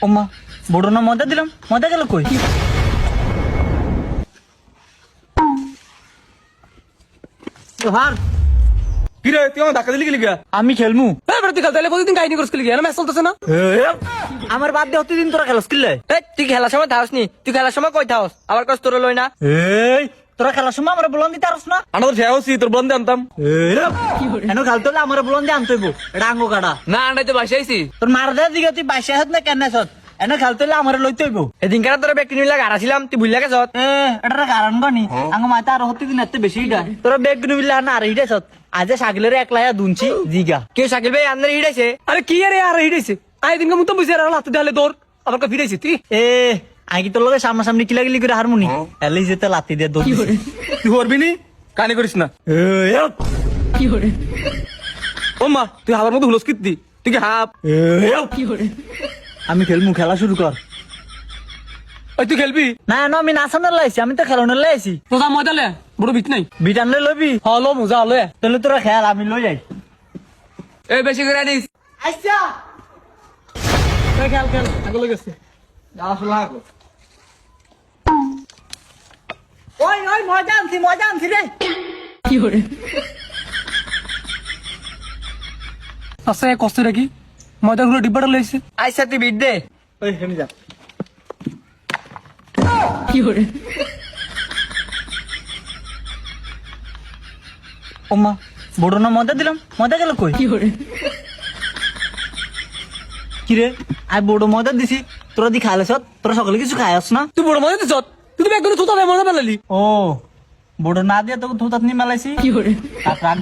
ওমা বড় না মজা দিলাম, মজা গেল কই? হার কি রে তুই আমার ধাক্কা দিলি কি লিগা? আমি খেলমু। তুই খেলতে প্রতিদিন কাহিনী করছিস কি লিগা? ম্যাচ চলতেছে না? আমার বাদ দিয়ে দিন তোরা খেলাস কিল্লে? তুই খেলার সময় থাকস নি, তুই খেলার সময় কই থাকস? আবার কষ্ট তোর লই না। এই তোরা খেলার সময় আমার বলন দিতে পারস না? আনার ঠেয়া হচ্ছি তোর বন্ধে আনতাম। এনো খেলতে হলে আমার বলন দিয়ে আনতে হইব। এটা আঙ্গো কাটা না আনাইতে বাসাইছি। তোর মার দেয় দিকে তুই বাইশে হাত না কেন সত? এনো খেলতে হলে আমার লইতে হইব। এদিন কারা তোর ব্যাগ নিলা গাড়াছিলাম, তুই ভুল লাগে সত। এটা কারণ গনি আঙ্গো মাথা আর হতে দিন এত বেশি এটা তোরা বেগ নিবিলা না আর হিডে সত। আজ সাগলের একলায়া দুনছি জিগা কেউ শাকিল ভাই আন্দার হিড়াইছে। আরে কি আরে আর হিড়াইছে? আই দিনকে মুতো বুঝে আর হাতে ঢালে তোর আবার কা ফিরাইছি তুই। আই কি তোর লগে সামনাসামনি কিলাগিলি করে হারমোনি এলি যেতে লাতি দিয়ে দৌড় তুই করবি নি? কানে করিস না। ও মা তুই হাবার মতো হুলস কিত্তি, তুই কি হাফ? আমি খেলমু, খেলা শুরু কর। ওই তুই খেলবি? না না আমি নাচানোর লাইছি, আমি তো খেলানোর লাইছি। তোরা মজা লে, বড় বিট নাই। বিট আনলে লবি? হলো মজা হলো। তাহলে তোরা খেল, আমি লই যাই। এই বেশি করে আনিস। আচ্ছা খেল খেল আগলে গেছে। ওই ওই মজা আনছি রে। আচ্ছা কষ্ট রাখি ময়দা গুলো ডিব্বাটা লইছে। আইসা তুই বিট দে। ওই হেমি যা। ওমা বড় না মজা দিলাম, মজা গেল কই? কি রে আই বড় মজা দিছি, তোরা দি খাইলে সত? তোরা সকালে কিছু খাইস না? তুই বড় মজা দিছ, তুই তো ব্যাগ করে থুতা মজা পেলালি। ও বড় না দিয়ে তোকে থুতাত নি মেলাইছি। রাগ